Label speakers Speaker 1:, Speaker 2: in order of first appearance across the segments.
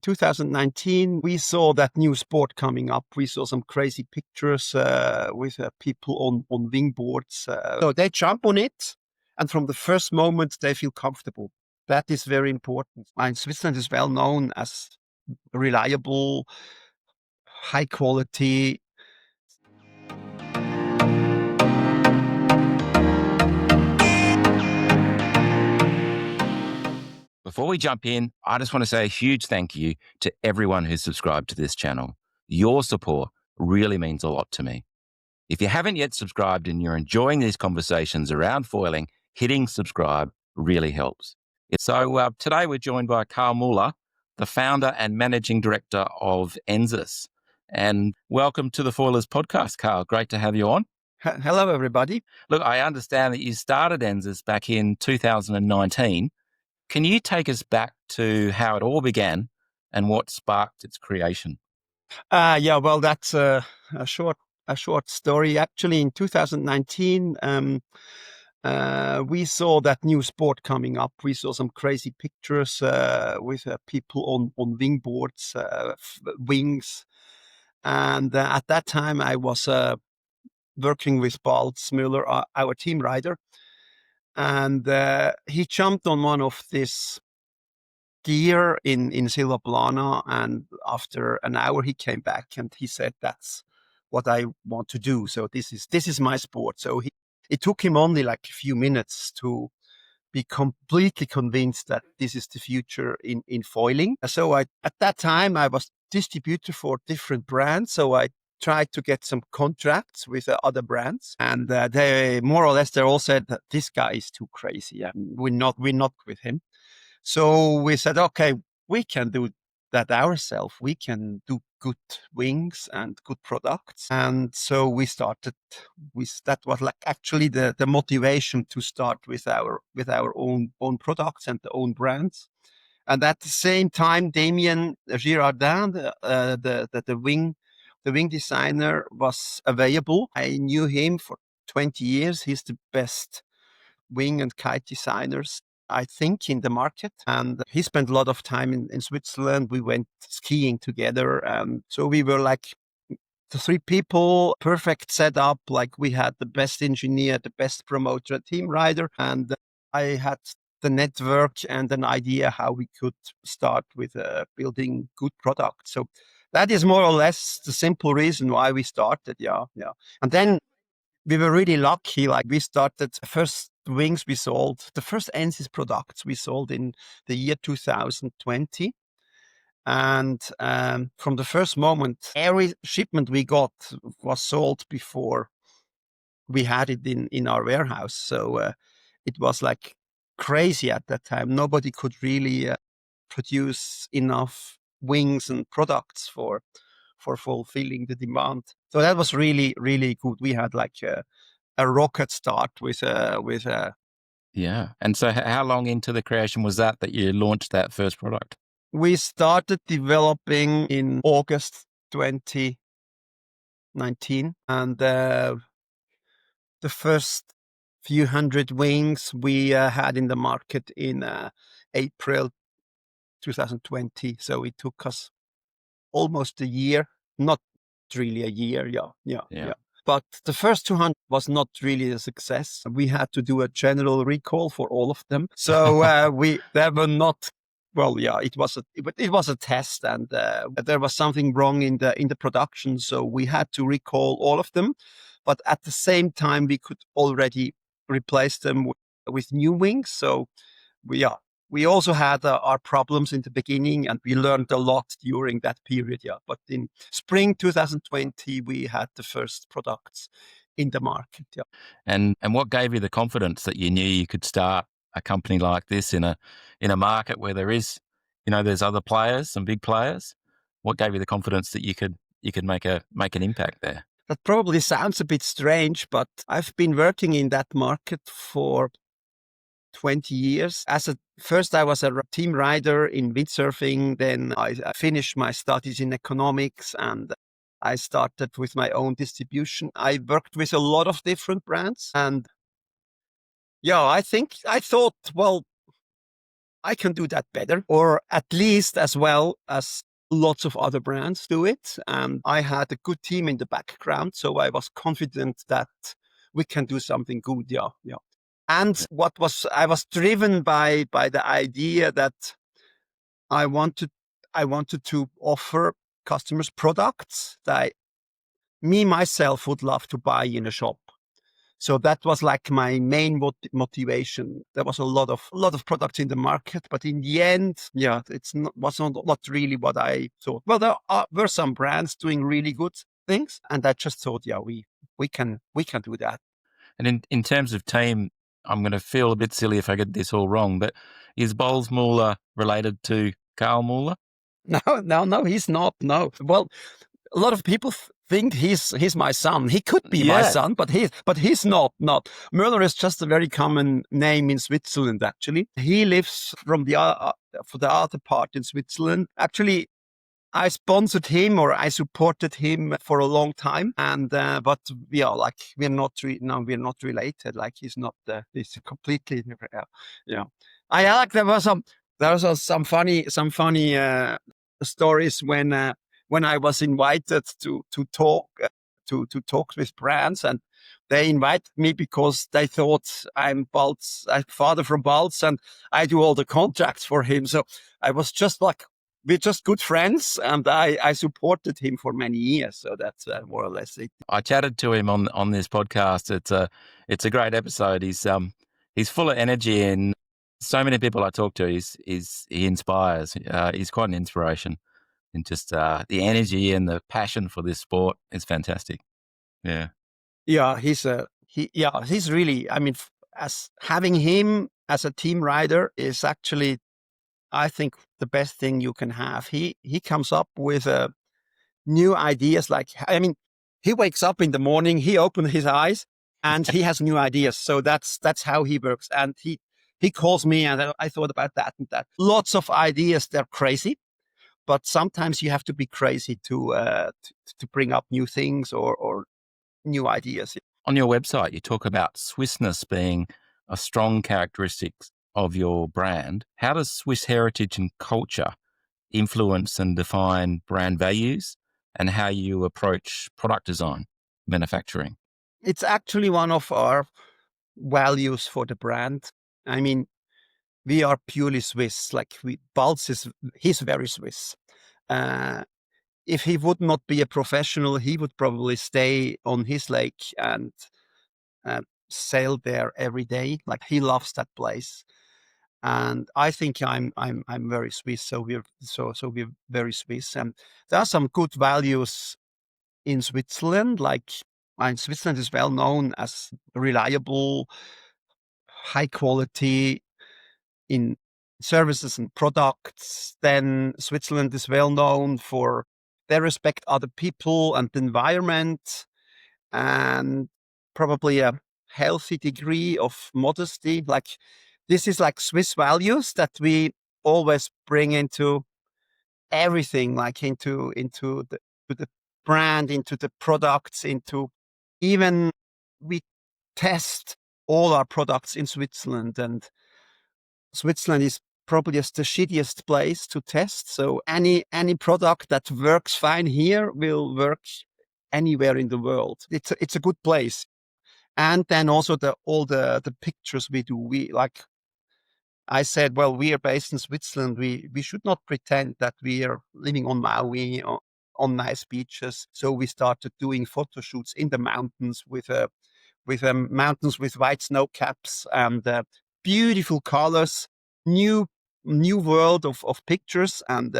Speaker 1: 2019, we saw that new sport coming up. We saw some crazy pictures with people on wingboards. So they jump on it, and from the first moment, they feel comfortable. That is very important. And Switzerland is well known as reliable, high quality.
Speaker 2: Before we jump in, I just want to say a huge thank you to everyone who's subscribed to this channel. Your support really means a lot to me. If you haven't yet subscribed and you're enjoying these conversations around foiling, hitting subscribe really helps. So today we're joined by Karl Müller, the founder and managing director of ENSIS. And welcome to the Foilers podcast, Karl. Great to have you on.
Speaker 1: Hello, everybody.
Speaker 2: Look, I understand that you started ENSIS back in 2019. Can you take us back to how it all began and what sparked its creation?
Speaker 1: Well, that's a short story. Actually, in 2019, we saw that new sport coming up. We saw some crazy pictures with people on wingboards, wings. And at that time, I was working with Balz Müller, our team rider. And he jumped on one of this gear in Silva Plana, and after an hour he came back and he said, "That's what I want to do. So this is my sport." So it took him only like a few minutes to be completely convinced that this is the future in foiling. So at that time I was distributor for different brands. So I tried to get some contracts with other brands, and they more or less they all said that this guy is too crazy and we're not with him. So we said, okay, we can do that ourselves. We can do good wings and good products. And so we started that was like actually the motivation to start with our own products and the own brands. And at the same time, Damien Girardin, the wing designer, was available. I knew him for 20 years. He's the best wing and kite designers, I think, in the market. And he spent a lot of time in Switzerland. We went skiing together. And so we were like the three people, perfect setup. Like we had the best engineer, the best promoter, team rider. And I had the network and an idea how we could start with building good products. So that is more or less the simple reason why we started. Yeah. And then we were really lucky. Like we started first wings we sold, the first ENSIS products we sold in the year 2020. And from the first moment, every shipment we got was sold before we had it in our warehouse. So it was like crazy at that time. Nobody could really produce enough wings and products for fulfilling the demand. So that was really, really good. We had like a rocket start with
Speaker 2: Yeah. And so how long into the creation was that you launched that first product?
Speaker 1: We started developing in August 2019, and the first few hundred wings we had in the market in April 2020. So it took us almost a year, not really a year. Yeah. But the first 200 was not really a success. We had to do a general recall for all of them. So they were not. Well, yeah, it was a test, and there was something wrong in the production. So we had to recall all of them, but at the same time we could already replace them with new wings. So we also had our problems in the beginning, and we learned a lot during that period. Yeah, but in spring 2020, we had the first products in the market. Yeah.
Speaker 2: And what gave you the confidence that you knew you could start a company like this in a market where there is, there's other players, some big players? What gave you the confidence that you could make an impact there?
Speaker 1: That probably sounds a bit strange, but I've been working in that market for 20 years. First, I was a team rider in windsurfing. Then I finished my studies in economics, and I started with my own distribution. I worked with a lot of different brands, and I thought, well, I can do that better, or at least as well as lots of other brands do it. And I had a good team in the background, so I was confident that we can do something good. Yeah, yeah. And I was driven by the idea that I wanted I wanted to offer customers products that me myself would love to buy in a shop. So that was like my main motivation. There was a lot of products in the market, but in the end, yeah, not really what I thought. Well, were some brands doing really good things, and I just thought, yeah, we can do that.
Speaker 2: And in terms of team, I'm going to feel a bit silly if I get this all wrong, but is Balz Müller related to Karl Müller?
Speaker 1: No, he's not. No. Well, a lot of people think he's my son. He could be my son, but he's not. Not Müller is just a very common name in Switzerland. Actually, he lives for the other part in Switzerland. Actually, I sponsored him or I supported him for a long time, and but we're not related. Like he's completely yeah. I like there was some funny stories when I was invited to talk with brands, and they invited me because they thought I'm father from Balz, and I do all the contracts for him. So I was just like, we're just good friends, and I supported him for many years. So that's more or less it.
Speaker 2: I chatted to him on this podcast. It's a great episode. He's full of energy, and so many people I talk to, he inspires. He's quite an inspiration, and just the energy and the passion for this sport is fantastic. Yeah,
Speaker 1: yeah, he's really. I mean, as having him as a team rider is actually, I think, the best thing you can have. He comes up with new ideas. Like, I mean, he wakes up in the morning, he opens his eyes, and he has new ideas. So that's how he works. And he calls me, and I thought about that and that. Lots of ideas. They're crazy, but sometimes you have to be crazy to bring up new things or new ideas.
Speaker 2: on your website, you talk about Swissness being a strong characteristic of your brand. How does Swiss heritage and culture influence and define brand values and how you approach product design, manufacturing?
Speaker 1: It's actually one of our values for the brand. I mean, we are purely Swiss. Like Balz he's very Swiss. If he would not be a professional, he would probably stay on his lake and sail there every day. Like, he loves that place. And I think I'm very Swiss. So we're very Swiss. And there are some good values in Switzerland. Like, Switzerland is well known as reliable, high quality in services and products. Then Switzerland is well known for they respect other people and the environment, and probably a healthy degree of modesty. Like, this is like Swiss values that we always bring into everything, like to the brand, into the products, into even we test all our products in Switzerland, and Switzerland is probably the shittiest place to test. So any product that works fine here will work anywhere in the world. It's a good place. And then also all the pictures we do. We like I said, well, we are based in Switzerland. We should not pretend that we are living on Maui on nice beaches. So we started doing photo shoots in the mountains with mountains with white snow caps and beautiful colors, new world of pictures, and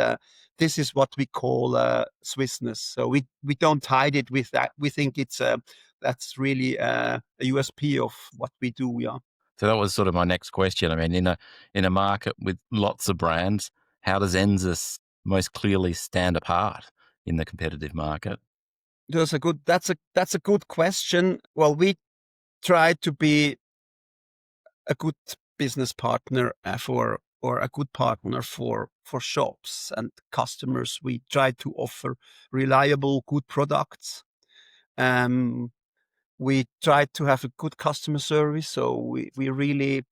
Speaker 1: this is what we call Swissness. So we don't hide it with that. We think that's really a USP of what we do. Yeah.
Speaker 2: So that was sort of my next question. I mean, in a market with lots of brands, how does ENSIS most clearly stand apart in the competitive market?
Speaker 1: That's a good question. Well, we try to be a good business partner or a good partner for shops and customers. We try to offer reliable, good products. We try to have a good customer service. So we really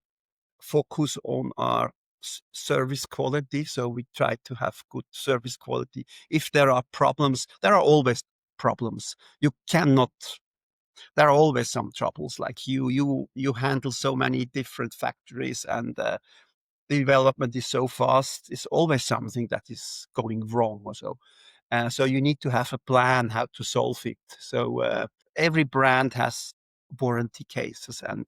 Speaker 1: focus on our service quality. So we try to have good service quality. If there are problems, there are always problems. You cannot. There are always some troubles. Like you handle so many different factories, and the development is so fast. It's always something that is going wrong, or so. So you need to have a plan how to solve it. So every brand has warranty cases, and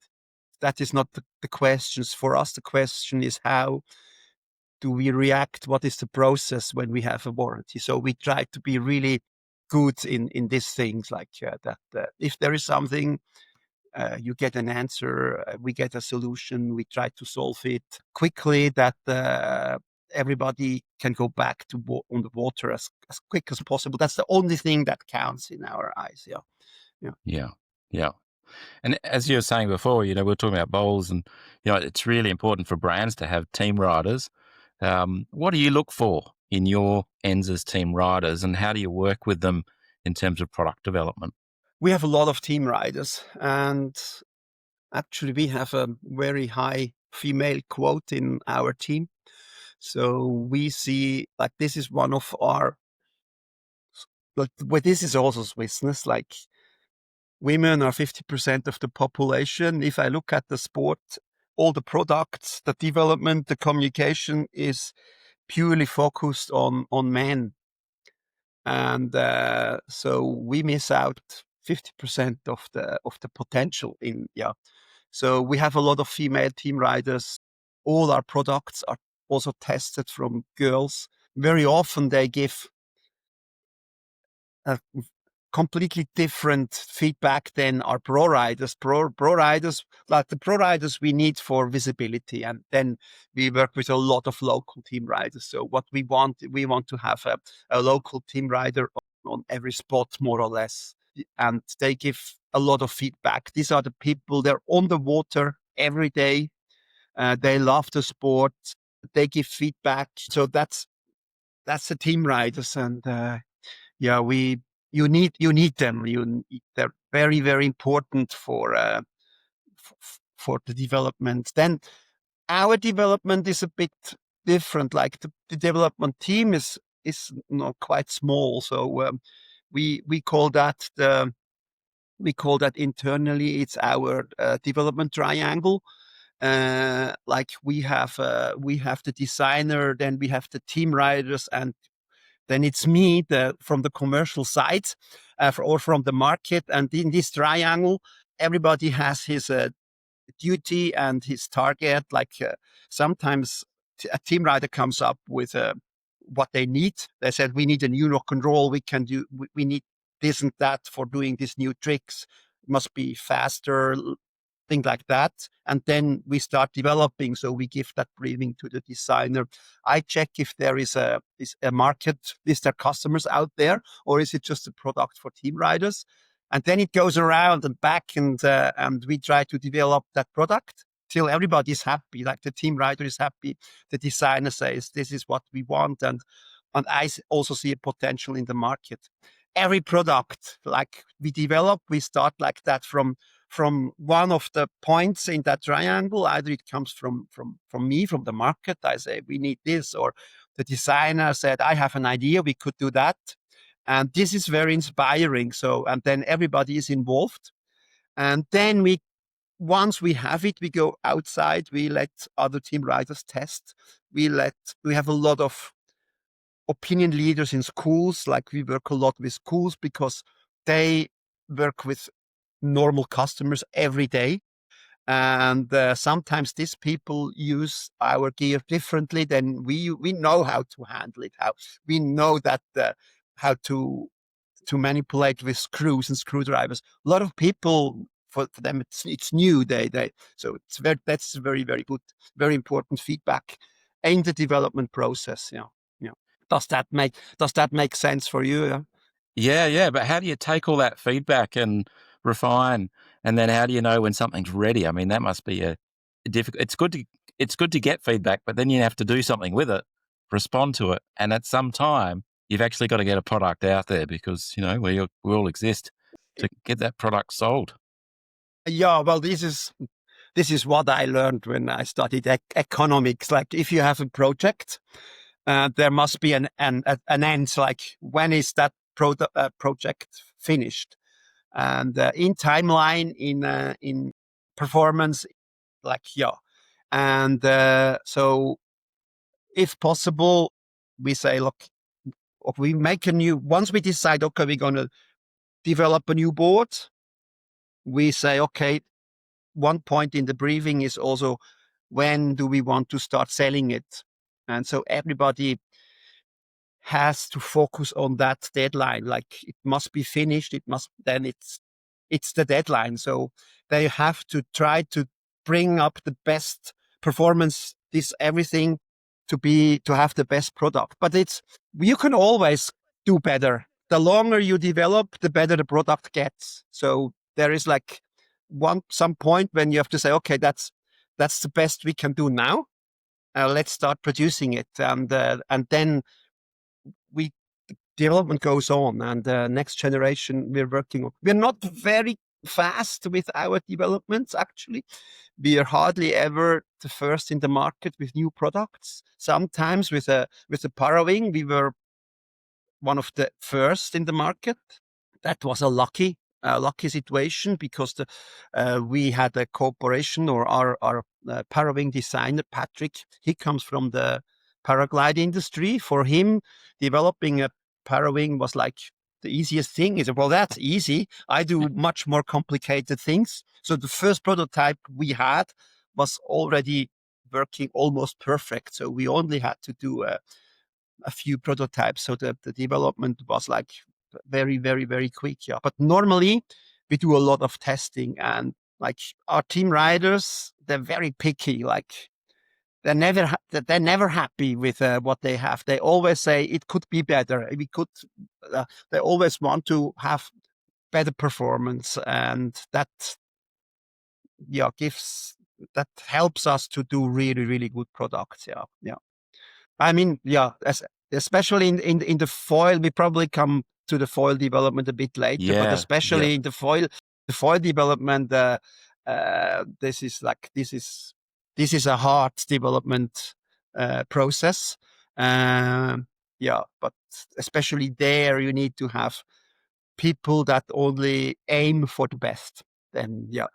Speaker 1: that is not the questions for us. The question is, how do we react? What is the process when we have a warranty? So we try to be really good in these things, like that. If there is something, you get an answer, we get a solution, we try to solve it quickly, that everybody can go back to on the water as quick as possible. That's the only thing that counts in our eyes.
Speaker 2: Yeah. And as you were saying before, we were talking about bowls, and it's really important for brands to have team riders. What do you look for in your ENSIS team riders, and how do you work with them in terms of product development?
Speaker 1: We have a lot of team riders, and actually we have a very high female quote in our team. So we see, like, this is one of our, but this is also Swissness, like, women are 50% of the population. If I look at the sport, all the products, the development, the communication is purely focused on men. And so we miss out 50% of the potential in, So we have a lot of female team riders. All our products are also tested from girls. Very often they give a completely different feedback than our pro riders. Pro riders, like the pro riders, we need for visibility, and then we work with a lot of local team riders. So what we want to have a local team rider on every spot, more or less, and they give a lot of feedback. These are the people, they're on the water every day. They love the sport. They give feedback. So that's the team riders, and you need them. They're very, very important for the development. Then our development is a bit different. Like the development team is quite small. So we call that internally. It's our development triangle. Like we have the designer, then we have the team riders, and then it's me, from the commercial side, or from the market. And in this triangle, everybody has his duty and his target. Like sometimes a team rider comes up with what they need. They said, we need a new rock and roll. We need this and that for doing these new tricks. It must be faster, things like that. And then we start developing. So we give that briefing to the designer. I check if there is a market, is there customers out there, or is it just a product for team riders? And then it goes around and back, and we try to develop that product till everybody's happy. Like the team rider is happy, the designer says, this is what we want, and I also see a potential in the market. Every product like we develop, we start like that from one of the points in that triangle. Either it comes from me, from the market. I say, we need this, or the designer said, I have an idea, we could do that. And this is very inspiring. So, and then everybody is involved. And then once we have it, we go outside, we let other team riders test. We have a lot of opinion leaders in schools. Like we work a lot with schools because they work with normal customers every day. And sometimes these people use our gear differently than we know how to handle it. We know that how to manipulate with screws and screwdrivers. A lot of people, for them, it's new. So that's very, very good, very important feedback in the development process. Yeah. Does that make sense for you?
Speaker 2: Yeah. But how do you take all that feedback and refine, and then how do you know when something's ready? I mean, that must be a difficult. It's good to get feedback, but then you have to do something with it, respond to it, and at some time you've actually got to get a product out there, because we all exist to get that product sold.
Speaker 1: Yeah, well, this is this is what I learned when I studied economics. Like if you have a project, there must be an end. Like when is that project finished? And in timeline, in performance, like yeah. And so if possible, we say, look, we make once we decide, okay, we're going to develop a new board, we say, okay, one point in the briefing is also when do we want to start selling it? And so everybody has to focus on that deadline. Like it must be finished. It's the deadline. So they have to try to bring up the best performance, everything to have the best product. But you can always do better. The longer you develop, the better the product gets. So there is like some point when you have to say, okay, that's the best we can do now. Let's start producing it. And then development goes on, and the next generation we're working on. We're not very fast with our developments, actually. We are hardly ever the first in the market with new products. Sometimes with a Parawing, we were one of the first in the market. That was a lucky situation because we had a cooperation, or our Parawing designer, Patrick, he comes from the paraglide industry. For him, developing a Parawing was like the easiest thing. He said, well, that's easy. I do much more complicated things. So the first prototype we had was already working almost perfect. So we only had to do a few prototypes. So the development was like very, very, very quick. Yeah. But normally we do a lot of testing, and like our team riders, they're very picky. Like they're never happy with what they have. They always say it could be better. They always want to have better performance, and that helps us to do really, really good products. Yeah. Yeah. I mean, yeah, especially in the foil, we probably come to the foil development a bit later, but especially in the foil development, this is a hard development process. But especially there, you need to have people that only aim for the best. Then, yeah.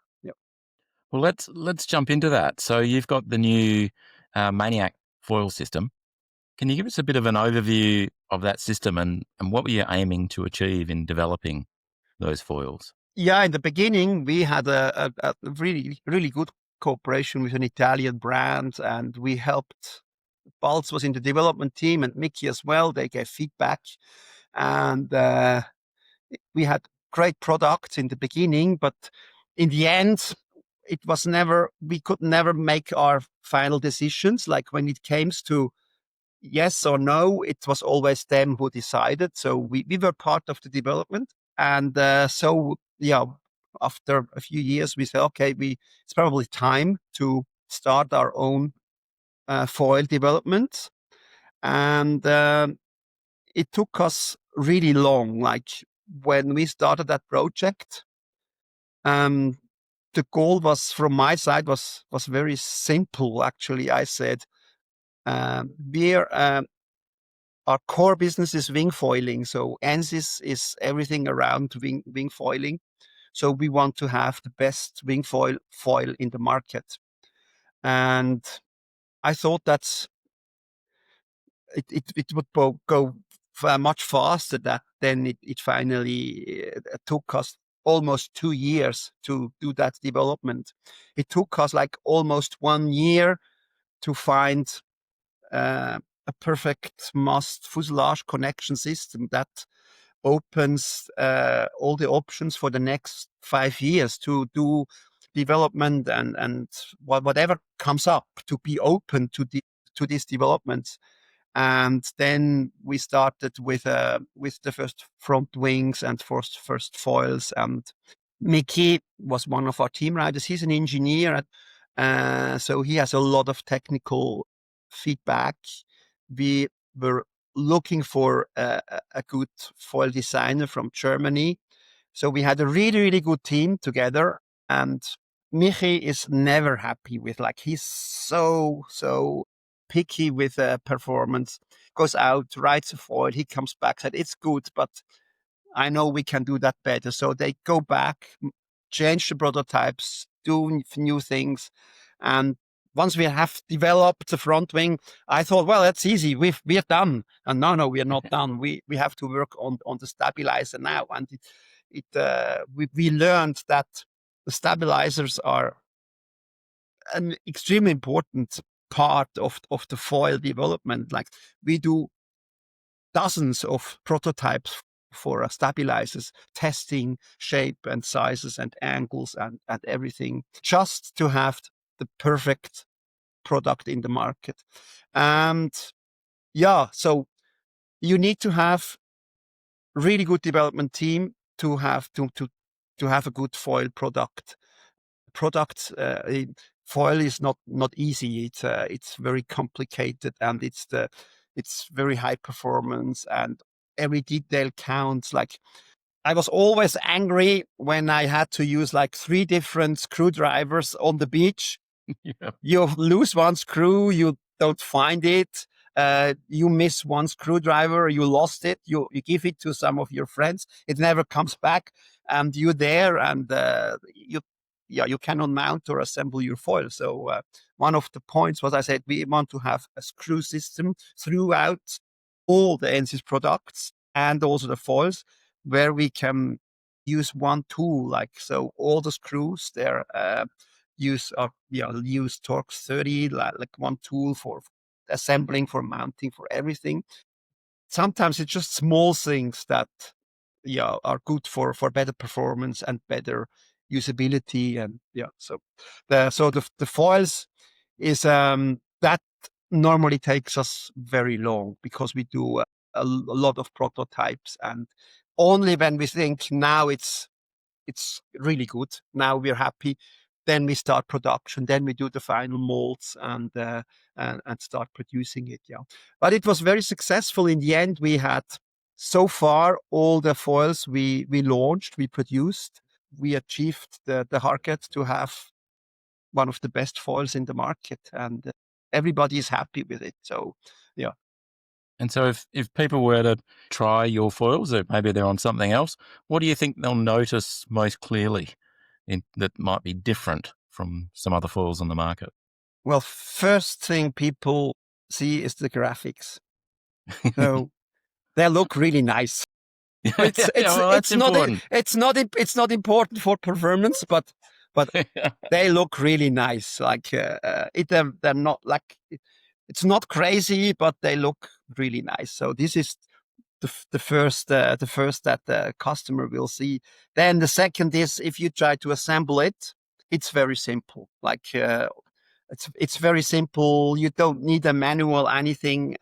Speaker 2: Well, let's jump into that. So you've got the new Maniac foil system. Can you give us a bit of an overview of that system and what were you aiming to achieve in developing those foils?
Speaker 1: Yeah, in the beginning, we had a really, really good cooperation with an Italian brand, and we helped. Balz was in the development team, and Mickey as well. They gave feedback, and we had great products in the beginning, but in the end, we could never make our final decisions. Like when it came to yes or no, it was always them who decided. So we were part of the development. And after a few years, we said, okay, it's probably time to start our own foil development. And it took us really long. Like when we started that project, the goal was, from my side, was very simple. Actually, I said, our core business is wing foiling. So ENSIS is everything around wing foiling. So we want to have the best wing foil in the market. And I thought it would go much faster than it finally took us almost 2 years to do that development. It took us like almost 1 year to find a perfect mast fuselage connection system that opens all the options for the next 5 years to do development and whatever comes up to be open to these developments. And then we started with the first front wings and first foils. And Mickey was one of our team riders. He's an engineer, so he has a lot of technical feedback. We were looking for a good foil designer from Germany. So we had a really, really good team together. And Michi is never happy with, like, he's so picky with performance. Goes out, rides a foil, he comes back, said it's good, but I know we can do that better. So they go back, change the prototypes, do new things, and once we have developed the front wing, I thought, well, that's easy. We're done. And no, we are not done. We have to work on the stabilizer now. And we learned that the stabilizers are an extremely important part of the foil development. Like, we do dozens of prototypes for stabilizers, testing shape and sizes and angles and everything, just to have the perfect product in the market. And yeah, so you need to have really good development team to have to have a good foil product. Foil is not easy. It's very complicated, and it's very high performance, and every detail counts. Like, I was always angry when I had to use like 3 different screwdrivers on the beach.
Speaker 2: Yeah.
Speaker 1: You lose one screw, you don't find it. You miss one screwdriver, you lost it. You give it to some of your friends, it never comes back, and you're there, and you cannot mount or assemble your foil. So one of the points was, I said, we want to have a screw system throughout all the ENSIS products and also the foils, where we can use one tool. Like, so all the screws there use Torx 30, like one tool for assembling, for mounting, for everything. Sometimes it's just small things that are good for better performance and better usability. And so the foils is that normally takes us very long, because we do a lot of prototypes, and only when we think now it's really good, now we're happy, then we start production, then we do the final molds and start producing it. But it was very successful in the end. We had, so far, all the foils we launched, we produced, we achieved the target to have one of the best foils in the market, and everybody is happy with it. So yeah.
Speaker 2: And so if people were to try your foils, or maybe they're on something else, what do you think they'll notice most clearly that might be different from some other foils on the market?
Speaker 1: Well, first thing people see is the graphics. So they look really nice.
Speaker 2: That's important.
Speaker 1: It's not important for performance, but they look really nice. Like they're not like it's not crazy, but they look really nice. So this is the first that the customer will see. Then the second is, if you try to assemble it, it's very simple. Like it's very simple. You don't need a manual, anything.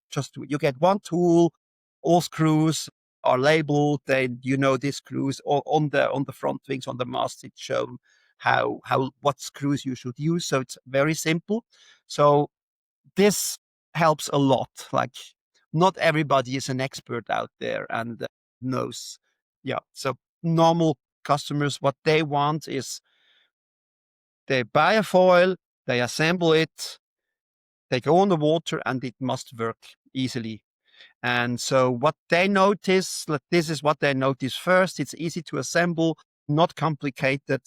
Speaker 1: Just you get one tool. All screws are labeled. Then these screws on the front wings, on the mast. It's shown what screws you should use. So it's very simple. So this helps a lot. Like, not everybody is an expert out there and knows. Yeah. So normal customers, what they want is, they buy a foil, they assemble it, they go on the water, and it must work easily. And so what they notice, this is what they notice first. It's easy to assemble, not complicated.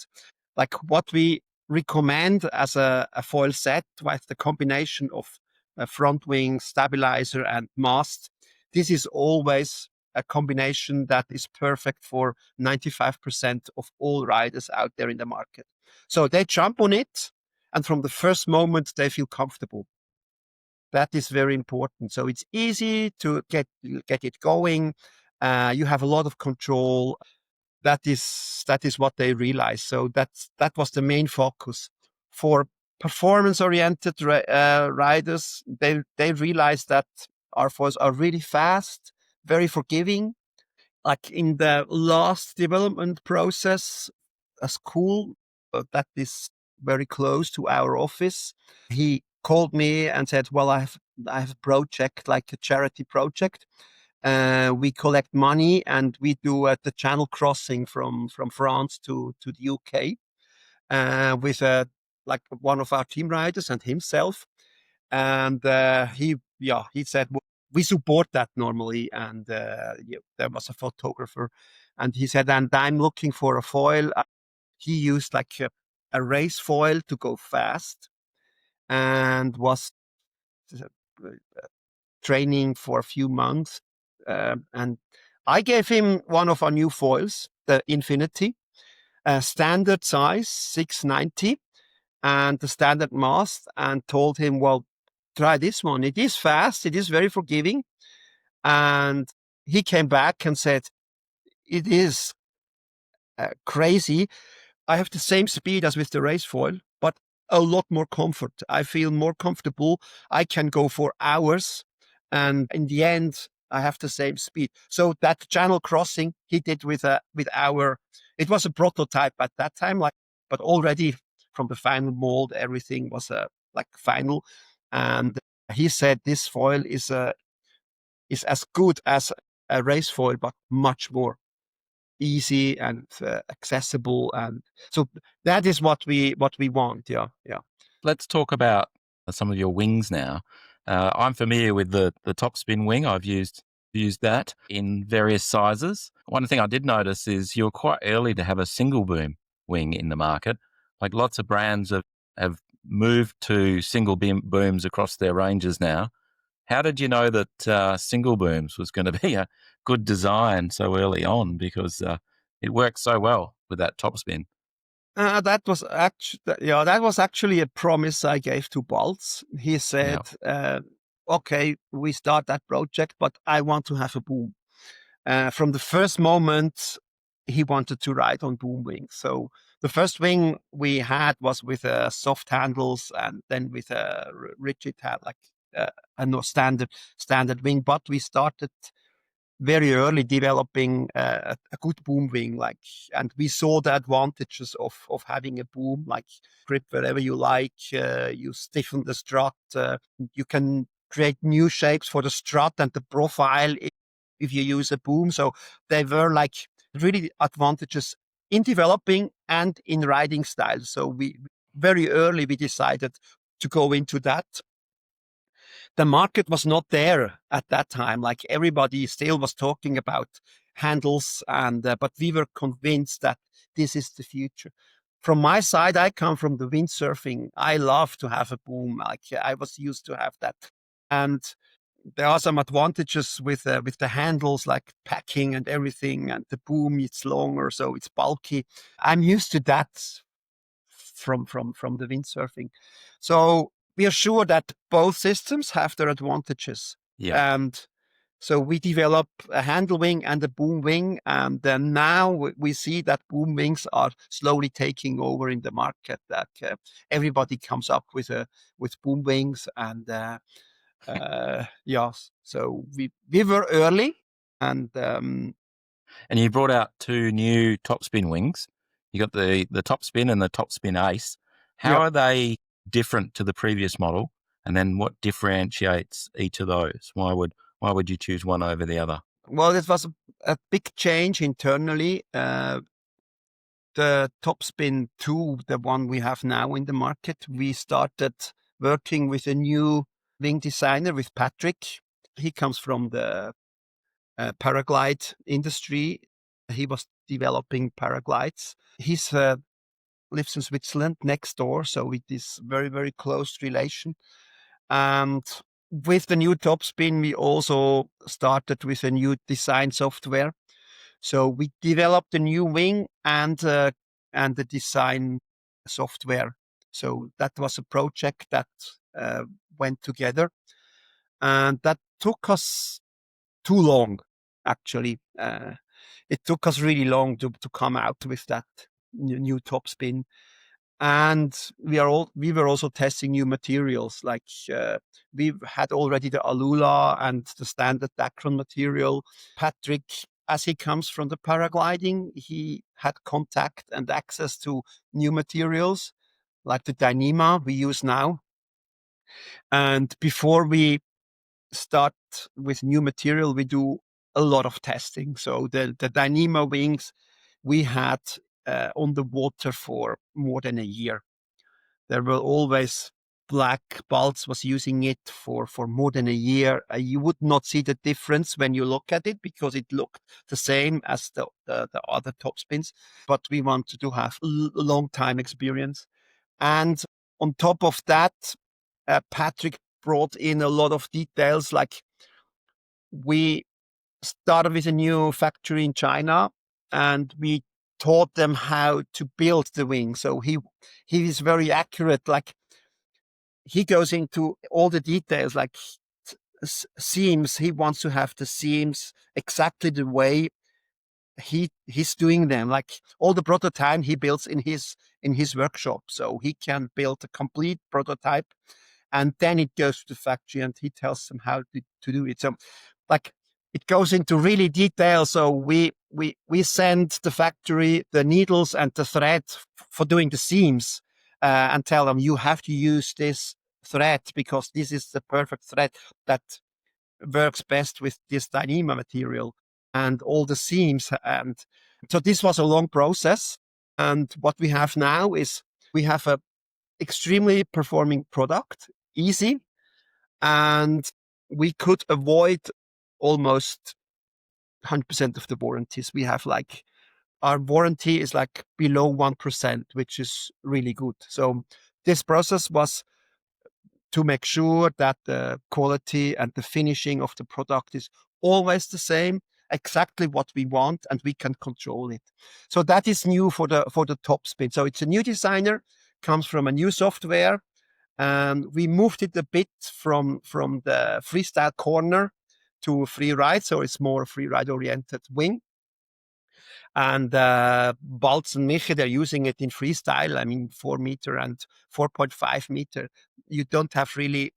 Speaker 1: Like, what we recommend as a foil set with the combination of a front wing, stabilizer, and mast, this is always a combination that is perfect for 95% of all riders out there in the market. So they jump on it, and from the first moment they feel comfortable. That is very important. So it's easy to get it going. You have a lot of control. That is what they realize. So that was the main focus for performance-oriented riders. They realize that our foils are really fast, very forgiving. Like, in the last development process, a school that is very close to our office, he called me and said, well, I have a project, like a charity project. We collect money, and we do the channel crossing from France to the UK. with like one of our team riders and himself. And he said, "Well, we support that normally." And there was a photographer, and he said, "And I'm looking for a foil." He used like a race foil to go fast, and was uh, training for a few months. And I gave him one of our new foils, the Infinity, standard size 690, and the standard mast, and told him, "Well, try this one. It is fast. It is very forgiving." And he came back and said, "It is crazy. I have the same speed as with the race foil, but a lot more comfort. I feel more comfortable. I can go for hours. And in the end, I have the same speed." So that channel crossing he did with our, it was a prototype at that time, like, but already from the final mold, everything was like final. And he said this foil is as good as a race foil, but much more easy and accessible. And so that is what we want. Yeah.
Speaker 2: Let's talk about some of your wings now. I'm familiar with the topspin wing. I've used that in various sizes. One thing I did notice is you're quite early to have a single boom wing in the market. Like lots of brands have moved to single booms across their ranges now. How did you know that single booms was going to be a good design so early on? Because it works so well with that topspin.
Speaker 1: That was actually a promise I gave to Balz. He said,
Speaker 2: Yeah.
Speaker 1: "Okay, we start that project, but I want to have a boom." From the first moment, he wanted to ride on boom wings. So the first wing we had was with soft handles, and then with a rigid hand, like a no standard wing. But we started very early developing a good boom wing, like, and we saw the advantages of having a boom, like grip wherever you like. You stiffen the strut. You can create new shapes for the strut and the profile if you use a boom. So they were like really advantages in developing and in riding style. So we very early we decided to go into that. The market was not there at that time. Like everybody still was talking about handles, and but we were convinced that this is the future. From my side, I come from the windsurfing. I love to have a boom. Like I was used to have that, and there are some advantages with the handles, like packing and everything. And the boom, it's longer, so it's bulky. I'm used to that from the windsurfing. So we are sure that both systems have their advantages.
Speaker 2: Yeah.
Speaker 1: And so we develop a handle wing and a boom wing. And then now we see that boom wings are slowly taking over in the market, that everybody comes up with boom wings. And yes, so we were early. And
Speaker 2: And you brought out two new topspin wings. You got the topspin and the topspin ace. How
Speaker 1: yeah,
Speaker 2: are they different to the previous model? And then what differentiates each of those? Why would you choose one over the other?
Speaker 1: well, it was a big change internally. The Topspin 2, the one we have now in the market, we started working with a new wing designer, with Patrick. He comes from the paraglide industry. He was developing paraglides. He's lives in Switzerland next door, so it is very, very close relation. And with the new Topspin, we also started with a new design software. So we developed a new wing and the design software. So that was a project that went together, and that took us too long. Actually, it took us really long to come out with that new topspin. And we were also testing new materials. Like we had already the Alula and the standard Dacron material. Patrick, as he comes from the paragliding, he had contact and access to new materials like the Dyneema we use now. And before we start with new material, we do a lot of testing. So the Dyneema wings, we had on the water for more than a year. There were always black. Balz was using it for more than a year. You would not see the difference when you look at it because it looked the same as the other top spins. But we wanted to have long time experience. And on top of that, Patrick brought in a lot of details. Like we started with a new factory in China, and we taught them how to build the wing. So he is very accurate. Like he goes into all the details, like seams. He wants to have the seams exactly the way he's doing them. Like all the prototype he builds in his workshop, so he can build a complete prototype, and then it goes to the factory, and he tells them how to do it. So, like it goes into really detail. So we send the factory the needles and the thread for doing the seams, and tell them you have to use this thread because this is the perfect thread that works best with this Dyneema material and all the seams. And so this was a long process. And what we have now is we have a extremely performing product, easy, and we could avoid almost 100% of the warranties. We have like our warranty is like below 1%, which is really good. So this process was to make sure that the quality and the finishing of the product is always the same, exactly what we want, and we can control it. So that is new for the top spin. So it's a new designer, comes from a new software, and we moved it a bit from the freestyle corner to free ride. So it's more free ride oriented wing. And Balz and Miche, they're using it in freestyle. I mean, 4 meter and 4.5 meter. You don't have really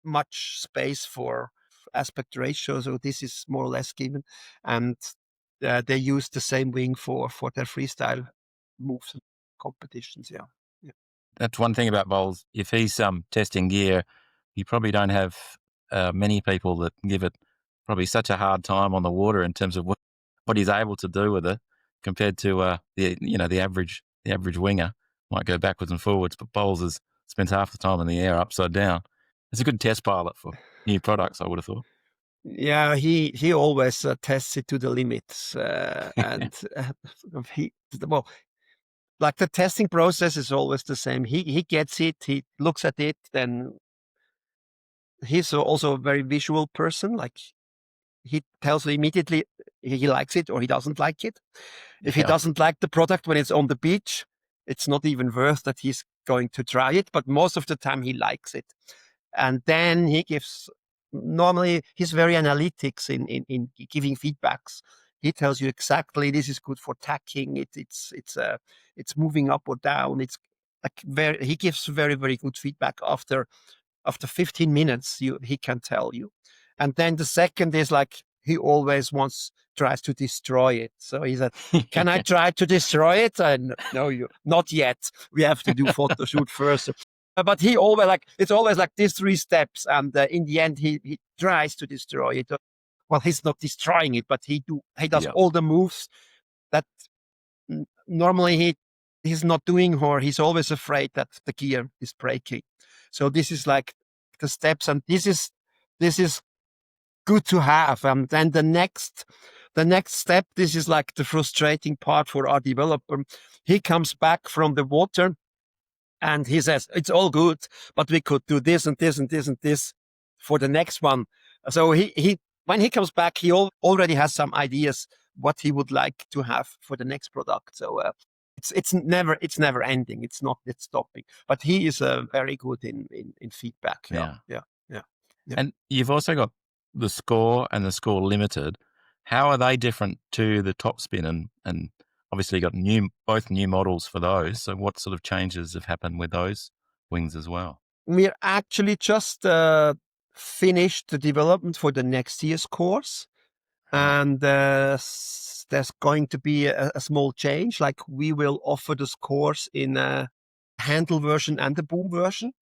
Speaker 1: much space for aspect ratio, so this is more or less given. And they use the same wing for their freestyle moves and competitions. Yeah.
Speaker 2: That's one thing about Balz. If he's testing gear, you probably don't have many people that give it probably such a hard time on the water in terms of what he's able to do with it compared to the average winger might go backwards and forwards, but Balz spends half the time in the air upside down. It's a good test pilot for new products, I would have thought.
Speaker 1: Yeah, he always tests it to the limits, and well, like the testing process is always the same. He gets it, he looks at it, then he's also a very visual person. Like he tells you immediately he likes it or he doesn't like it. If he doesn't like the product when it's on the beach, it's not even worth that he's going to try it. But most of the time he likes it. And then he gives, normally he's very analytics in giving feedbacks. He tells you exactly this is good for tacking. It's moving up or down. It's like he gives very, very good feedback after 15 minutes. He can tell you. And then the second is like he always tries to destroy it. So he said, "Can I try to destroy it?" And no, not yet. We have to do photo shoot first. But he always it's always like these 3 steps, and in the end he tries to destroy it. Well, he's not destroying it, but he does all the moves that normally he's not doing, or he's always afraid that the gear is breaking. So this is like the steps, and this is good to have. And then the next step, this is like the frustrating part for our developer. He comes back from the water and he says, "It's all good, but we could do this and this and this and this for the next one." So he when he comes back, he already has some ideas what he would like to have for the next product. So it's never ending. It's stopping. But he is very good in feedback. Yeah.
Speaker 2: And you've also got the Score and the Score Limited. How are they different to the Top Spin? And obviously got both new models for those. So what sort of changes have happened with those wings as well?
Speaker 1: We're actually just finished the development for the next year's course. And there's going to be a small change. Like we will offer this course in a handle version and a boom version.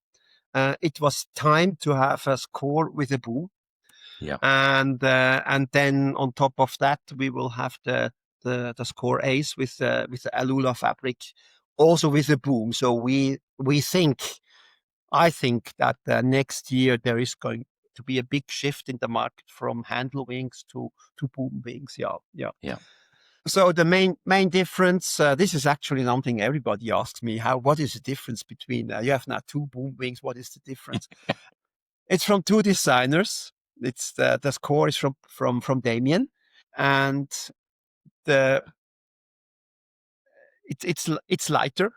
Speaker 1: It was time to have a Score with a boom.
Speaker 2: Yeah.
Speaker 1: And then on top of that, we will have the the Score Ace with the Alula fabric, also with the boom. So I think that next year there is going to be a big shift in the market from handle wings to boom wings. Yeah, yeah.
Speaker 2: Yeah.
Speaker 1: So the main difference, this is actually something everybody asks me, what is the difference between, you have now two boom wings, what is the difference? It's from two designers. It's the Score is from Damien, and the it's lighter.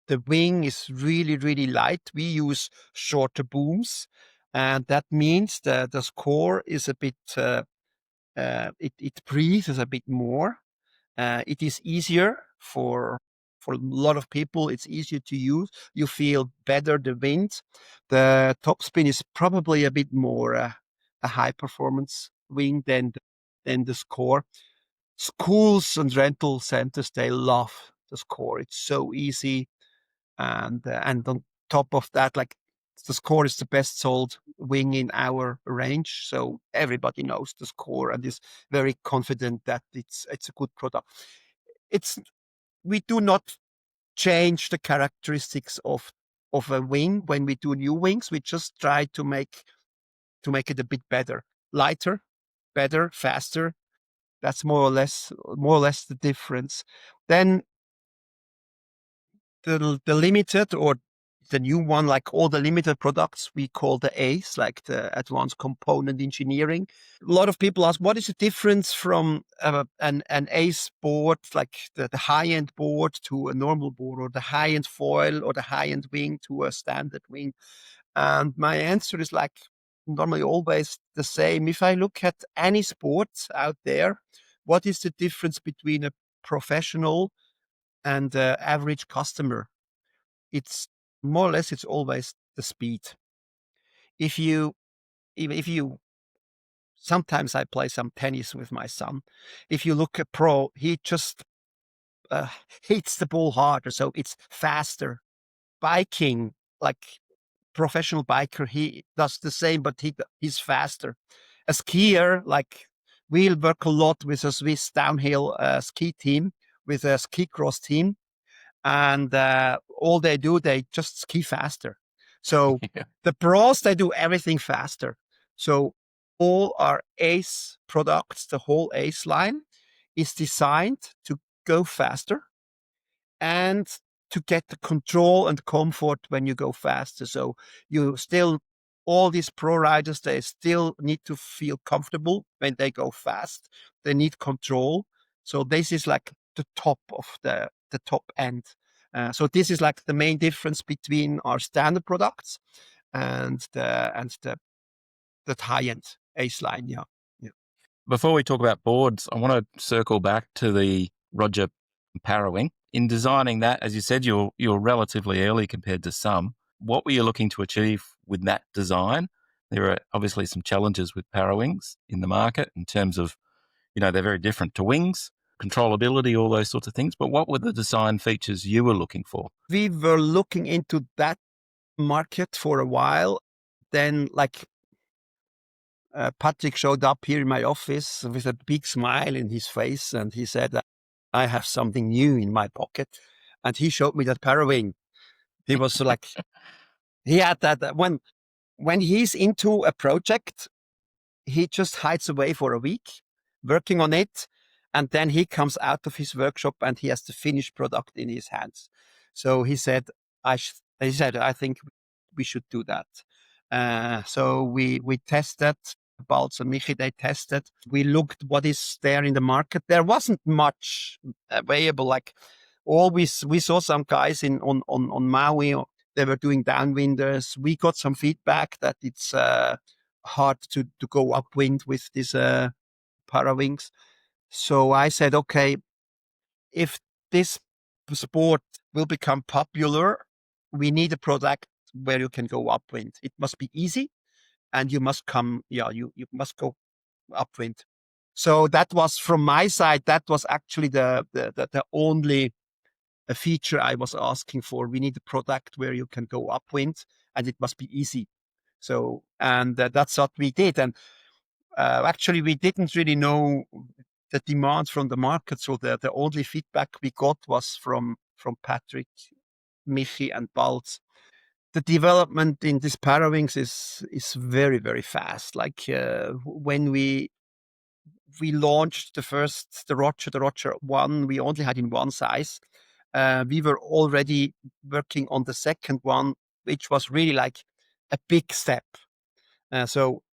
Speaker 1: The wing is really, really light. We use shorter booms, and that means the Score is a bit, it breathes a bit more. It is easier for a lot of people. It's easier to use. You feel better the wind. The topspin is probably a bit more a high performance wing than the Score. Schools and rental centers, they love the Score. It's so easy, and on top of that, like, the Score is the best sold wing in our range, so everybody knows the Score and is very confident that it's a good product. It's We do not change the characteristics of a wing when we do new wings. We just try to make it a bit better, lighter, better, faster. That's more or less the difference. Then the limited, or the new one, like all the limited products, we call the ACE, like the Advanced Component Engineering. A lot of people ask, what is the difference from an ACE board, like the high-end board, to a normal board, or the high-end foil or the high-end wing to a standard wing? And my answer is, like, normally always the same. If I look at any sports out there, what is the difference between a professional and average customer? It's more or less, it's always the speed. If you sometimes I play some tennis with my son. If you look at pro, he just hits the ball harder, so it's faster. Biking, like professional biker, he does the same, but he's faster. A skier, like, we'll work a lot with a Swiss downhill ski team, with a ski cross team, and all they do, they just ski faster. So
Speaker 2: Yeah.
Speaker 1: the pros, they do everything faster. So all our ACE products, the whole ACE line, is designed to go faster and to get the control and comfort when you go faster. So you still, all these pro riders, they still need to feel comfortable when they go fast. They need control. So this is like the top of the top end. So this is like the main difference between our standard products and the high end ACE line. Yeah. Yeah.
Speaker 2: Before we talk about boards, I want to circle back to the Roger Parawing. In designing that, as you said, you're relatively early compared to some. What were you looking to achieve with that design? There are obviously some challenges with Parawings in the market in terms of, they're very different to wings, controllability, all those sorts of things. But what were the design features you were looking for?
Speaker 1: We were looking into that market for a while. Then, like, Patrick showed up here in my office with a big smile in his face, and he said, I have something new in my pocket. And he showed me that Parawing. He was like, he had that when he's into a project, he just hides away for a week working on it. And then he comes out of his workshop and he has the finished product in his hands. So he said, I think we should do that. So we tested. Balz and Michi, they tested. We looked what is there in the market. There wasn't much available. Like, always, we saw some guys on Maui. They were doing downwinders. We got some feedback that it's hard to go upwind with these Parawings. So I said, okay, if this sport will become popular, we need a product where you can go upwind. It must be easy, and you must you must go upwind. So that was, from my side, that was actually the only feature I was asking for. We need a product where you can go upwind, and it must be easy. So, and that's what we did. And actually, we didn't really know the demand from the market. So the only feedback we got was from Patrick, Michi, and Balz. The development in these parawings is very, very fast. Like when we launched the Roger 1, we only had in one size. We were already working on the second one, which was really like a big step. So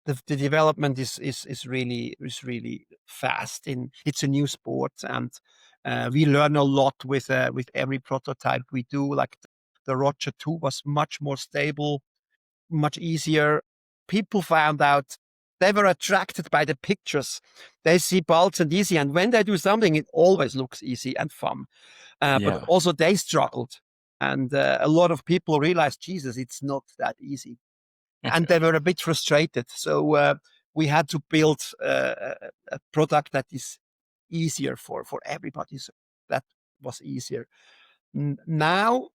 Speaker 1: the development is really fast. It's a new sport, and we learn a lot with every prototype we do. Like the Roger 2 was much more stable, much easier. People found out they were attracted by the pictures. They see Balz and easy, and when they do something, it always looks easy and fun. But also they struggled, and a lot of people realized, Jesus, it's not that easy, and they were a bit frustrated. So we had to build a product that is easier for everybody. So that was easier. Now,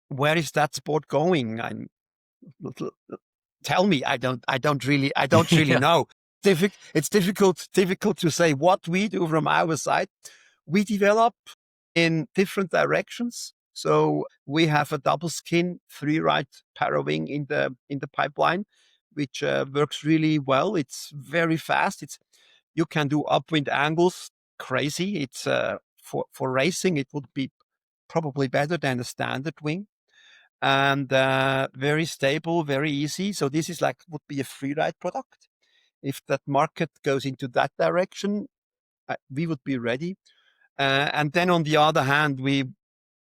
Speaker 1: where is that sport going? Tell me. I don't really
Speaker 2: Yeah.
Speaker 1: know. It's difficult to say what we do from our side. We develop in different directions. So we have a double skin 3-ride parawing in the pipeline, which works really well. It's very fast. You can do upwind angles, crazy. It's for racing, it would be probably better than a standard wing, and very stable, very easy. So this is would be a free ride product. If that market goes into that direction, we would be ready. And then on the other hand, we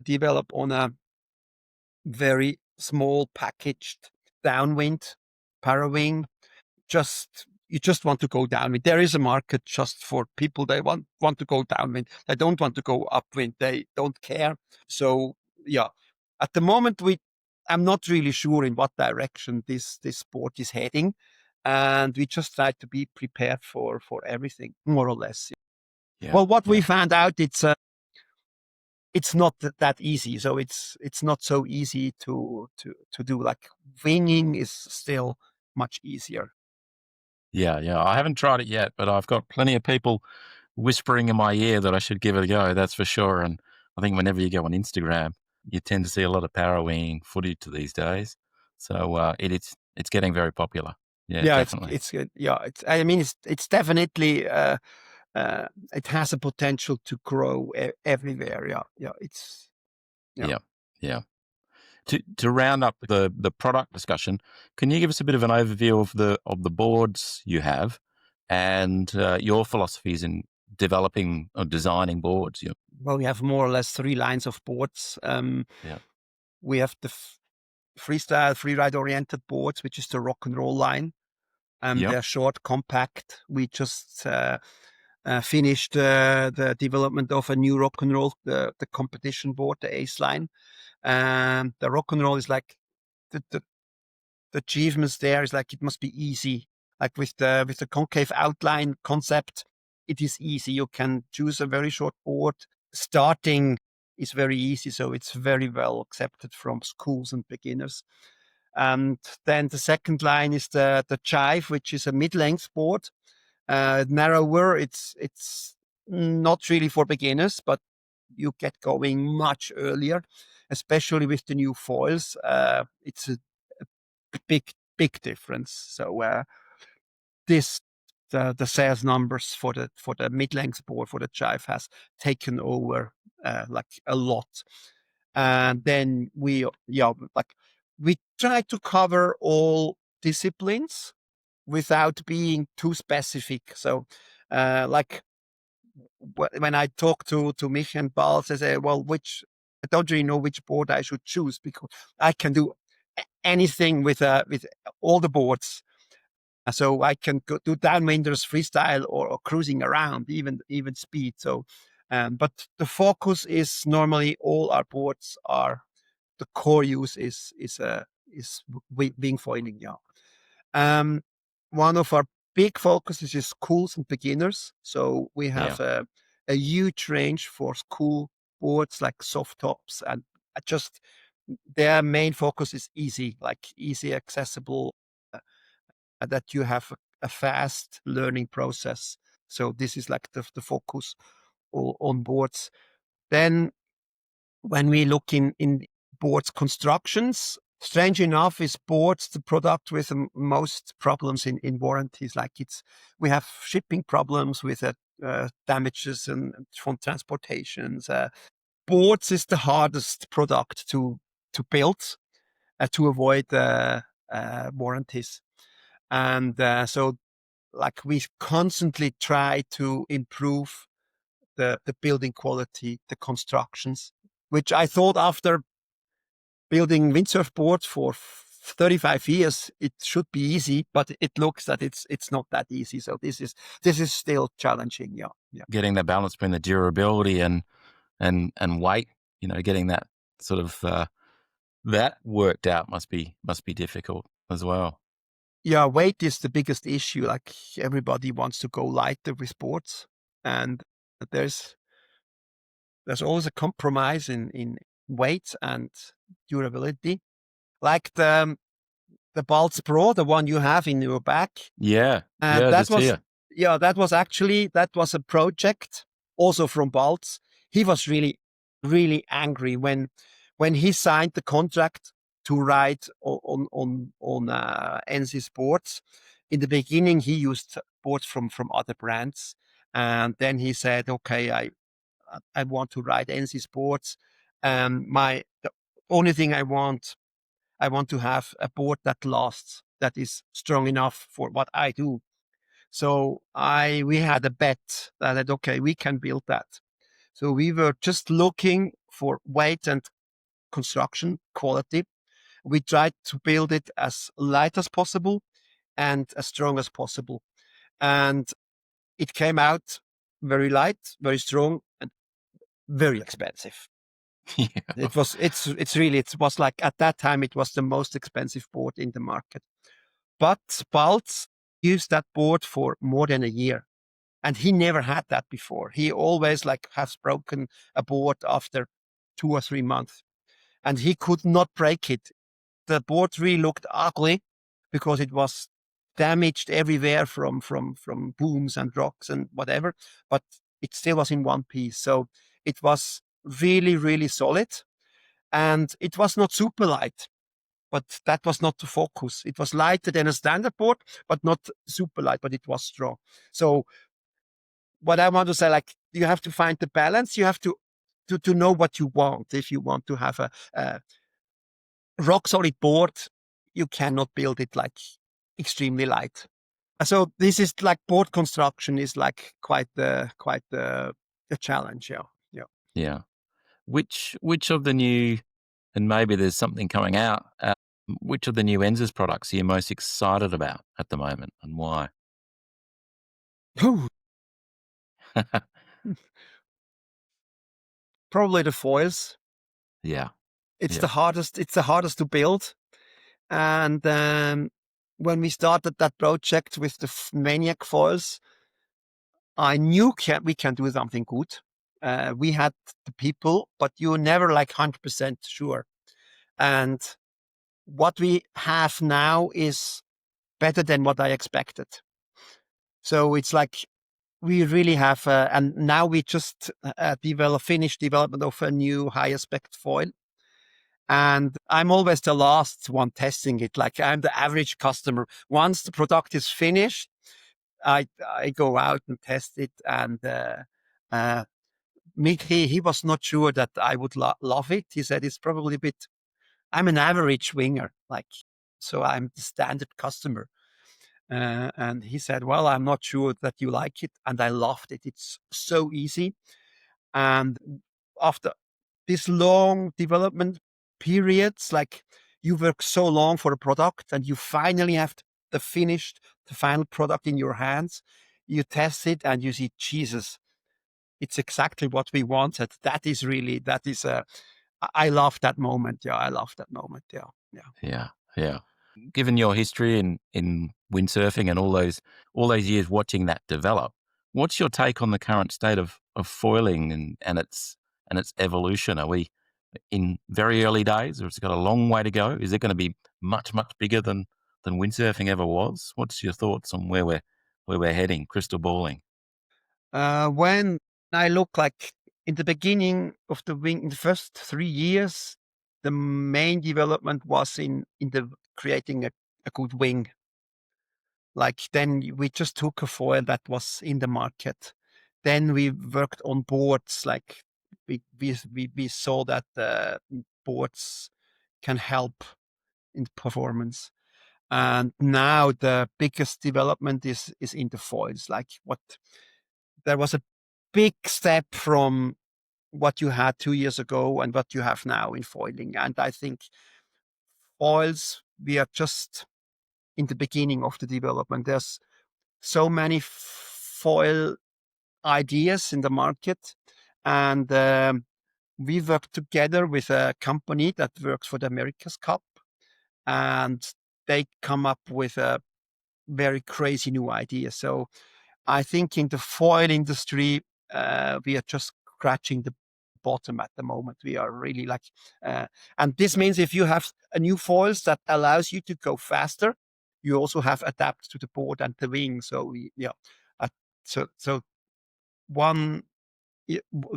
Speaker 1: develop on a very small packaged downwind parawing. You just want to go downwind. There is a market just for people. They want to go downwind. They don't want to go upwind. They don't care. So yeah, at the moment I'm not really sure in what direction this sport is heading, and we just try to be prepared for everything, more or less. Well, what we found out, it's not that easy. So it's not so easy to do. Like winging is still much easier.
Speaker 2: Yeah. I haven't tried it yet, but I've got plenty of people whispering in my ear that I should give it a go. That's for sure. And I think whenever you go on Instagram, you tend to see a lot of parawing footage these days. So it's getting very popular. Yeah, definitely.
Speaker 1: It's good. Yeah, I mean, it's definitely it has a potential to grow everywhere. Yeah.
Speaker 2: Yeah. To round up the product discussion, can you give us a bit of an overview of the boards you have and your philosophies in developing or designing boards?
Speaker 1: Well, we have more or less 3 lines of boards. We have the freestyle, free-ride oriented boards, which is the rock and roll line. They're short, compact. We just finished the development of a new rock and roll, the competition board, the Ace line. The rock and roll is like the achievements there is like it must be easy. Like with the concave outline concept, it is easy. You can choose a very short board. Starting is very easy, so it's very well accepted from schools and beginners. And then the second line is the Chive, which is a mid-length board, narrower. It's not really for beginners, but you get going much earlier, especially with the new foils. It's a big difference. So the sales numbers for the mid-length board for the Chive has taken over like a lot. And then we try to cover all disciplines without being too specific. So like when I talk to Mich and Balz, I say, well, I don't really know which board I should choose, because I can do anything with all the boards. So I can do downwinders, freestyle, or cruising around, even speed. So, but the focus is normally all our boards are the core use is wing foiling. Yeah. One of our big focuses is schools and beginners. So we have a huge range for school boards, like soft tops, and just their main focus is easy, like easy, accessible, that you have a fast learning process. So this is like the focus on boards. Then when we look in boards constructions, strange enough, is boards the product with the most problems in warranties. Like we have shipping problems with damages and from transportations. Boards is the hardest product to build to avoid warranties, and so like we constantly try to improve the building quality, the constructions, which I thought after building windsurf boards for 35 years, it should be easy, but it looks that it's not that easy. So this is still challenging. Yeah.
Speaker 2: Getting the balance between the durability and weight, getting that sort of that worked out must be difficult as well.
Speaker 1: Yeah, weight is the biggest issue. Like everybody wants to go lighter with sports, and there's always a compromise in weight and durability. Like the Balz Pro, the one you have in your back.
Speaker 2: Yeah,
Speaker 1: That
Speaker 2: just
Speaker 1: was
Speaker 2: here.
Speaker 1: that was a project also from Balz. He was really, really angry when he signed the contract to ride on ENSIS boards. In the beginning, he used boards from other brands, and then he said, "Okay, I want to ride ENSIS boards. The only thing I want to have a board that lasts, that is strong enough for what I do." So we had a bet that okay, we can build that. So we were just looking for weight and construction quality. We tried to build it as light as possible and as strong as possible. And it came out very light, very strong, and very expensive.
Speaker 2: Yeah.
Speaker 1: It was like at that time, it was the most expensive board in the market. But Balz used that board for more than a year. And he never had that before. He always like has broken a board after 2 or 3 months, and he could not break it. The board really looked ugly because it was damaged everywhere from booms and rocks and whatever, but it still was in one piece. So it was really, really solid, and it was not super light. But that was not the focus. It was lighter than a standard board, but not super light, but it was strong. So what I want to say, like, you have to find the balance. You have to know what you want. If you want to have a rock solid board, you cannot build it like extremely light. So this is like board construction is like quite the challenge. Yeah.
Speaker 2: Yeah. Which of the new, and maybe there's something coming out, which of the new ENSIS products are you most excited about at the moment, and why?
Speaker 1: Probably the foils.
Speaker 2: Yeah.
Speaker 1: It's
Speaker 2: Yeah.
Speaker 1: the hardest. It's the hardest to build. And when we started that project with the Maniac foils, I knew we can do something good. We had the people, but you're never like 100% sure. And what we have now is better than what I expected. So it's like we really have, and now we just finished development of a new high aspect foil. And I'm always the last one testing it. Like I'm the average customer. Once the product is finished, I go out and test it. And Mickey, he was not sure that I would love it. He said it's probably a bit. I'm an average winger, like so. I'm the standard customer. And he said, "Well, I'm not sure that you like it," and I loved it. It's so easy. And after this long development periods, like you work so long for a product and you finally have the final product in your hands, you test it and you see, Jesus, it's exactly what we wanted. I love that moment. Yeah, I love that moment. Yeah.
Speaker 2: Yeah. Yeah. Given your history in windsurfing and all those years watching that develop, what's your take on the current state of foiling and its evolution? Are we in very early days, or has it got a long way to go? Is it going to be much, much bigger than than windsurfing ever was? What's your thoughts on where we're heading, crystal balling?
Speaker 1: When I look like in the beginning of the wing, in the first 3 years, the main development was in the creating a good wing. Like then we just took a foil that was in the market. Then we worked on boards. Like we saw that boards can help in performance. And now the biggest development is in the foils. Like what there was a big step from what you had 2 years ago and what you have now in foiling. And I think foils, we are just in the beginning of the development. There's so many foil ideas in the market. And we work together with a company that works for the America's Cup. And they come up with a very crazy new idea. So I think in the foil industry, we are just scratching the bottom at the moment. We are really like, and this means if you have a new foils that allows you to go faster, you also have adapt to the board and the wing. So yeah, uh, so one.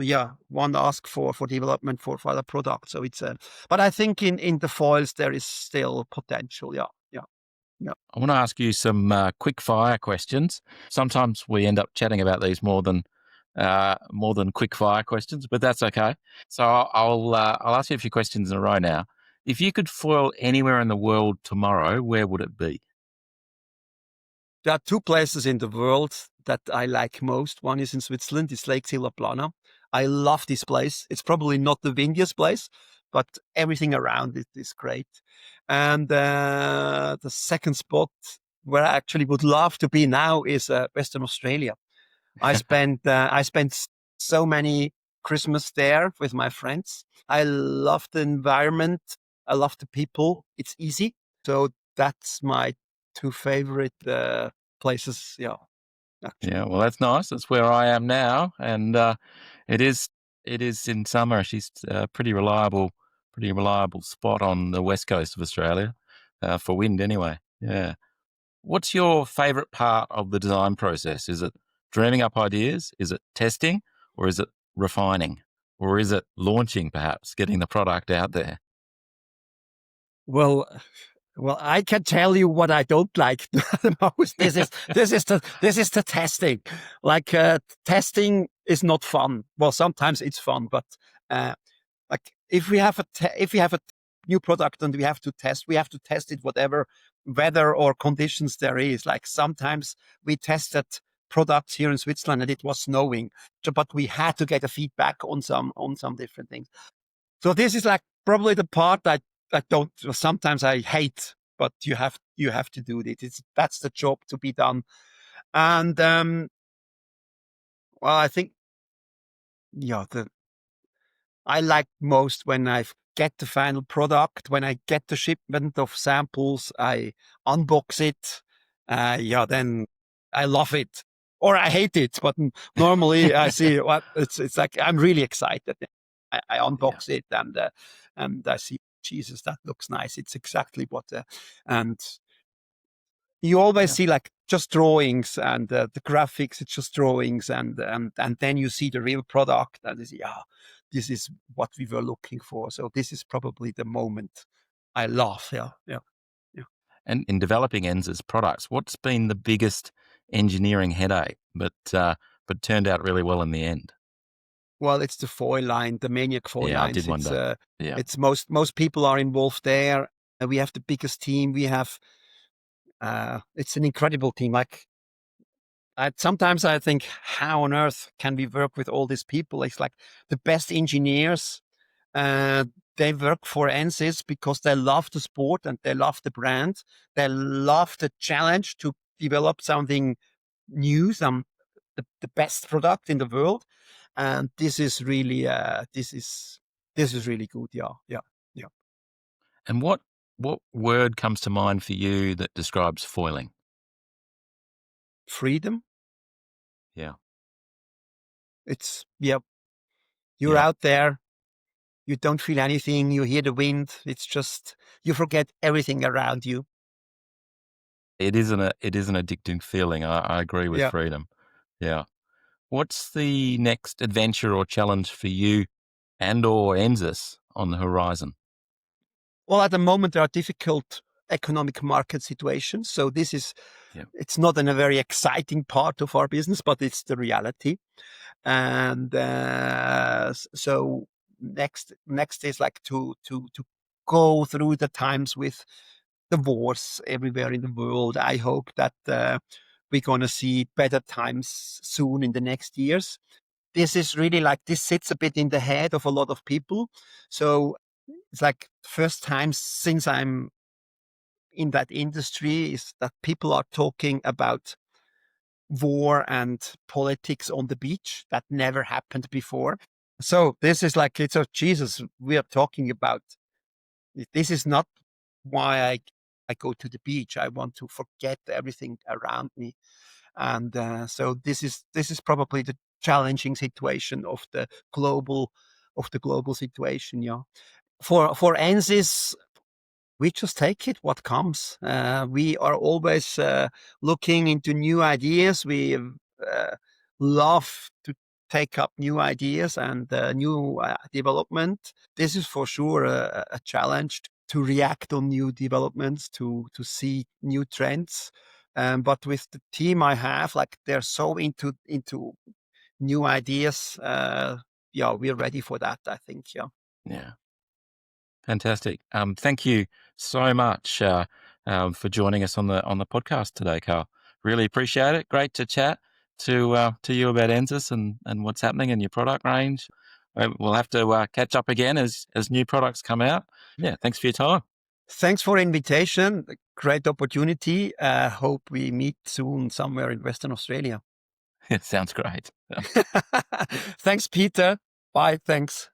Speaker 1: Yeah, one ask for development for other products. So it's but I think in the foils there is still potential. Yeah, yeah, yeah.
Speaker 2: I want to ask you some quick fire questions. Sometimes we end up chatting about these more than quick fire questions, but that's okay. So I'll ask you a few questions in a row now. If you could foil anywhere in the world tomorrow, where would it be?
Speaker 1: There are two places in the world that I like most. One is in Switzerland, it's Lake Plana. I love this place. It's probably not the windiest place, but everything around it is great. And the second spot where I actually would love to be now is Western Australia. I spent so many Christmas there with my friends. I love the environment. I love the people. It's easy. So that's my two favorite places. Yeah, actually.
Speaker 2: Yeah, well, that's nice. That's where I am now, and it is in summer. She's a pretty reliable spot on the west coast of Australia for wind, anyway. Yeah. What's your favorite part of the design process? Is it dreaming up ideas? Is it testing? Or is it refining? Or is it launching, perhaps, getting the product out there?
Speaker 1: Well, I can tell you what I don't like the most. This is the testing. Like testing is not fun. Well, sometimes it's fun, but uh, like if we have a new product and we have to test it whatever weather or conditions there is. Like sometimes we tested products here in Switzerland and it was snowing, but we had to get a feedback on some different things. So this is like probably the part that I don't. Sometimes I hate, but you have to do it. That's the job to be done. And well, I think yeah, I like most when I get the final product, when I get the shipment of samples, I unbox it. Yeah, then I love it or I hate it. But normally I see what it's like. I'm really excited. I
Speaker 2: Yeah.
Speaker 1: unbox it and I see, Jesus, that looks nice. It's exactly what, and you always
Speaker 2: Yeah.
Speaker 1: see like just drawings and the graphics, it's just drawings and then you see the real product and you see, yeah, this is what we were looking for. So this is probably the moment I love. Yeah, yeah, yeah.
Speaker 2: And in developing ENSIS products, what's been the biggest engineering headache, but turned out really well in the end?
Speaker 1: Well, it's the foil line, the Maniac foil
Speaker 2: Yeah, I did
Speaker 1: lines.
Speaker 2: wonder. Yeah.
Speaker 1: It's most people are involved there. We have the biggest team. We have it's an incredible team. Like sometimes I think, how on earth can we work with all these people? It's like the best engineers. They work for ENSIS because they love the sport and they love the brand. They love the challenge to develop something new, the best product in the world. And this is really this is really good. Yeah, yeah, yeah.
Speaker 2: And what word comes to mind for you that describes foiling?
Speaker 1: Freedom.
Speaker 2: Yeah.
Speaker 1: It's yeah. You're
Speaker 2: Yeah.
Speaker 1: out there. You don't feel anything. You hear the wind. It's just you forget everything around you.
Speaker 2: It is an addicting feeling. I agree with
Speaker 1: Yeah.
Speaker 2: freedom. Yeah. What's the next adventure or challenge for you and or ENSIS on the horizon?
Speaker 1: Well, at the moment, there are difficult economic market situations. So
Speaker 2: Yeah.
Speaker 1: it's not in a very exciting part of our business, but it's the reality. And so next is like to go through the times with the wars everywhere in the world. I hope that we're going to see better times soon in the next years. This is really like this sits a bit in the head of a lot of people. So it's like the first time since I'm in that industry is that people are talking about war and politics on the beach. That never happened before. So this is like, it's, oh, Jesus, we are talking about, this is not why I go to the beach. I want to forget everything around me. And so this is probably the challenging situation of the global situation. Yeah. For ENSIS, we just take it what comes. We are always looking into new ideas. We love to take up new ideas and new development. This is for sure a challenge to react on new developments, to see new trends. But with the team I have, like they're so into new ideas. Yeah, we're ready for that, I think. Yeah.
Speaker 2: Yeah. Fantastic. Thank you so much for joining us on the podcast today, Karl. Really appreciate it. Great to chat to you about ENSIS and what's happening in your product range. We'll have to catch up again as new products come out. Yeah, thanks for your time.
Speaker 1: Thanks for invitation. Great opportunity. Hope we meet soon somewhere in Western Australia.
Speaker 2: It sounds great.
Speaker 1: Thanks, Peter. Bye. Thanks.